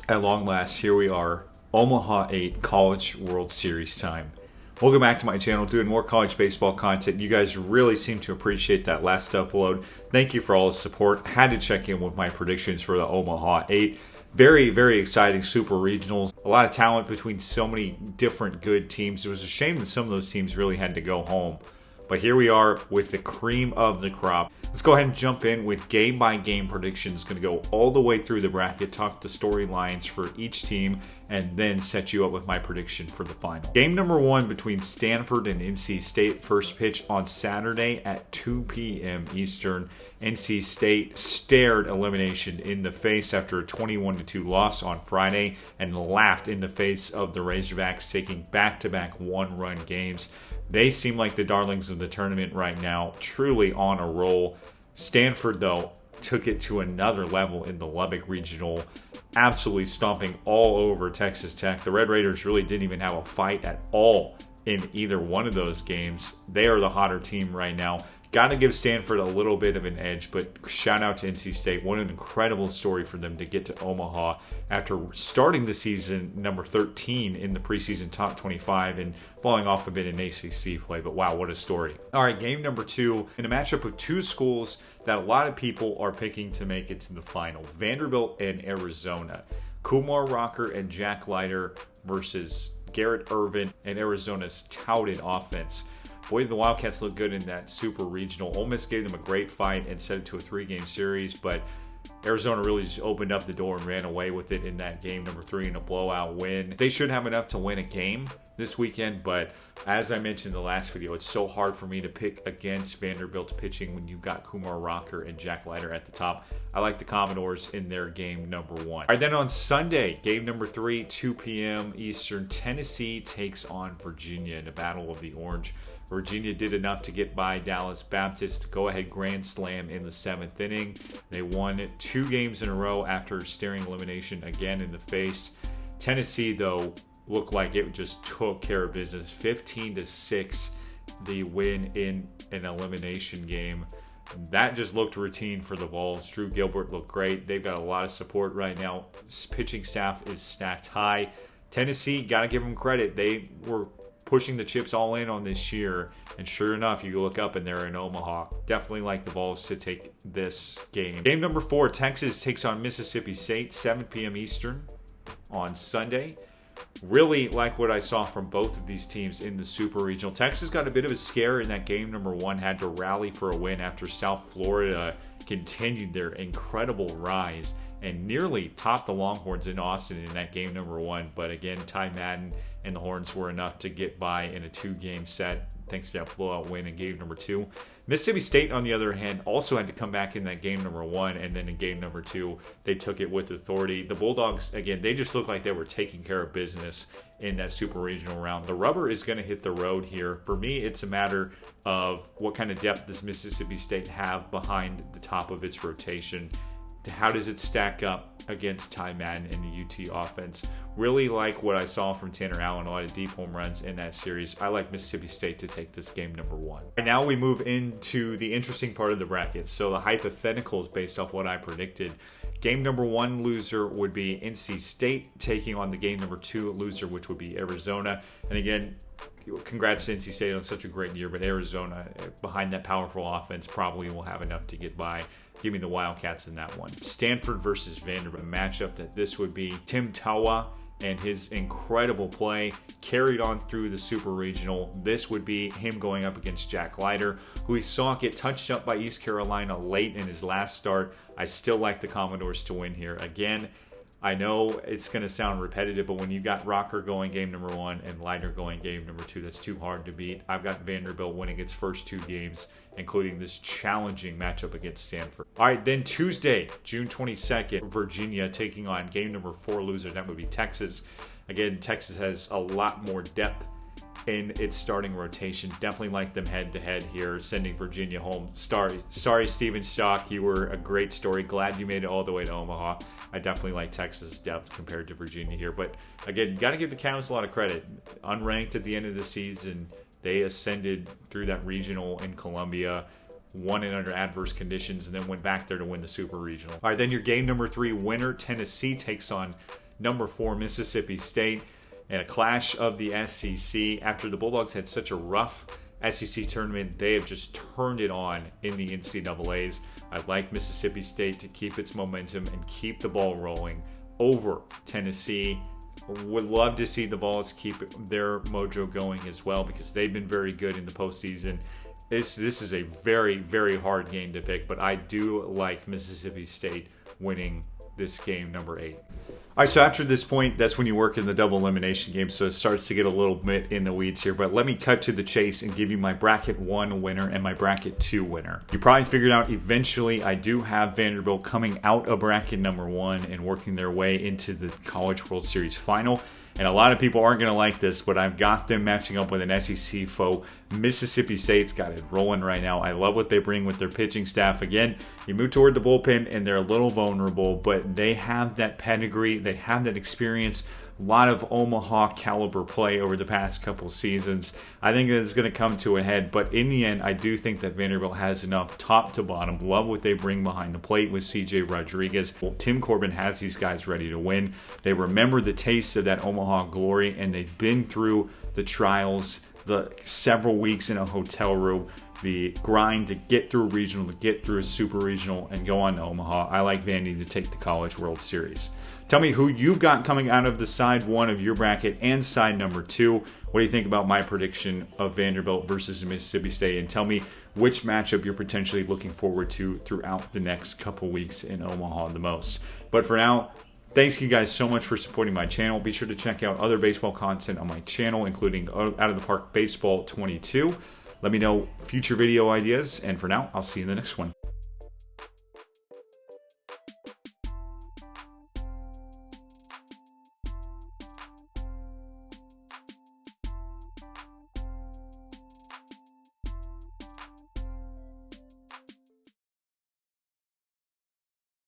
At long last, here we are, Omaha 8 College World Series time. Welcome back to my channel, doing more college baseball content. You guys really seem to appreciate that last upload. Thank you for all the support. Had to check in with my predictions for the Omaha 8. Very, very exciting super regionals. A lot of talent between so many different good teams. It was a shame that some of those teams really had to go home. But here we are with the cream of the crop. Let's go ahead and jump in with game-by-game predictions. Going to go all the way through the bracket, talk the storylines for each team, and then set you up with my prediction for the final. Game number 1 between Stanford and NC State. First pitch on Saturday at 2 p.m. Eastern. NC State stared elimination in the face after a 21-2 loss on Friday and laughed in the face of the Razorbacks taking back-to-back one-run games. They seem like the darlings of the tournament right now, truly on a roll. Stanford, though, took it to another level in the Lubbock Regional, absolutely stomping all over Texas Tech. The Red Raiders really didn't even have a fight at all in either one of those games. They are the hotter team right now. Got to give Stanford a little bit of an edge, but shout out to NC State. What an incredible story for them to get to Omaha after starting the season number 13 in the preseason top 25 and falling off a bit in ACC play. But wow, what a story. All right, game number 2 in a matchup of two schools that a lot of people are picking to make it to the final. Vanderbilt and Arizona. Kumar Rocker and Jack Leiter versus Garrett Irvin and Arizona's touted offense. Boy, the Wildcats look good in that super regional. Ole Miss gave them a great fight and set it to a 3-game series, but Arizona really just opened up the door and ran away with it in that game number 3 in a blowout win. They should have enough to win a game this weekend, but as I mentioned in the last video, it's so hard for me to pick against Vanderbilt's pitching when you've got Kumar Rocker and Jack Leiter at the top. I like the Commodores in their game number 1. All right, then on Sunday, game number 3, 2 p.m. Eastern, Tennessee takes on Virginia in a battle of the Orange. Virginia did enough to get by Dallas Baptist, go-ahead grand slam in the 7th inning. They won 2 games in a row after staring elimination again in the face. Tennessee, though, looked like it just took care of business. 15-6, the win in an elimination game. That just looked routine for the Vols. Drew Gilbert looked great. They've got a lot of support right now. Pitching staff is stacked high. Tennessee, got to give them credit. They were pushing the chips all in on this year, and sure enough, you look up and they're in Omaha. Definitely like the Vols to take this game. Game number 4, Texas takes on Mississippi State, 7 p.m. Eastern on Sunday. Really like what I saw from both of these teams in the Super Regional. Texas got a bit of a scare in that game number 1, had to rally for a win after South Florida continued their incredible rise and nearly topped the Longhorns in Austin in that game number 1. But again, Ty Madden and the Horns were enough to get by in a 2-game set thanks to that blowout win in game number 2. Mississippi State, on the other hand, also had to come back in that game number 1, and then in game number 2, they took it with authority. The Bulldogs, again, they just looked like they were taking care of business in that super regional round. The rubber is going to hit the road here. For me, it's a matter of what kind of depth does Mississippi State have behind the top of its rotation. How does it stack up against Ty Madden and the UT offense? Really like what I saw from Tanner Allen, a lot of deep home runs in that series. I like Mississippi State to take this game number 1. And now we move into the interesting part of the bracket. So the hypotheticals based off what I predicted. Game number 1 loser would be NC State taking on the game number 2 loser, which would be Arizona. And again, congrats to NC State on such a great year, but Arizona, behind that powerful offense, probably will have enough to get by. Give me the Wildcats in that one. Stanford versus Vanderbilt, a matchup that this would be Tim Tawa and his incredible play carried on through the Super Regional. This would be him going up against Jack Leiter, who we saw get touched up by East Carolina late in his last start. I still like the Commodores to win here. Again, I know it's going to sound repetitive, but when you got Rocker going game number 1 and Leiter going game number 2, that's too hard to beat. I've got Vanderbilt winning its first 2 games, including this challenging matchup against Stanford. All right, then Tuesday, June 22nd, Virginia taking on game number 4 loser. That would be Texas. Again, Texas has a lot more depth in its starting rotation. Definitely like them head-to-head here, sending Virginia home. Sorry, Steven Stock. You were a great story. Glad you made it all the way to Omaha. I definitely like Texas' depth compared to Virginia here. But again, you got to give the Cows a lot of credit. Unranked at the end of the season, they ascended through that regional in Columbia, won it under adverse conditions, and then went back there to win the Super Regional. All right, then your game number 3 winner, Tennessee, takes on number 4 Mississippi State, and a clash of the SEC. After the Bulldogs had such a rough SEC tournament, they have just turned it on in the NCAAs. I'd like Mississippi State to keep its momentum and keep the ball rolling over Tennessee. Would love to see the Vols keep their mojo going as well, because they've been very good in the postseason. This is a very, very hard game to pick, but I do like Mississippi State winning this game, number 8. All right, so after this point, that's when you work in the double elimination game, so it starts to get a little bit in the weeds here. But let me cut to the chase and give you my bracket 1 winner and my bracket 2 winner. You probably figured out eventually I do have Vanderbilt coming out of bracket number 1 and working their way into the College World Series final. And a lot of people aren't going to like this, but I've got them matching up with an SEC foe. Mississippi State's got it rolling right now. I love what they bring with their pitching staff. Again, you move toward the bullpen and they're a little vulnerable, but they have that pedigree. They have that experience. A lot of Omaha caliber play over the past couple seasons. I think that it's going to come to a head, but in the end, I do think that Vanderbilt has enough top to bottom. Love what they bring behind the plate with CJ Rodriguez. Well, Tim Corbin has these guys ready to win. They remember the taste of that Omaha glory, and they've been through the trials, the several weeks in a hotel room, the grind to get through a regional, to get through a super regional, and go on to Omaha. I like Vandy to take the College World Series. Tell me who you've got coming out of the side 1 of your bracket and side number 2. What do you think about my prediction of Vanderbilt versus Mississippi State? And tell me which matchup you're potentially looking forward to throughout the next couple weeks in Omaha the most. But for now, thanks you guys so much for supporting my channel. Be sure to check out other baseball content on my channel, including Out of the Park Baseball 22. Let me know future video ideas. And for now, I'll see you in the next one.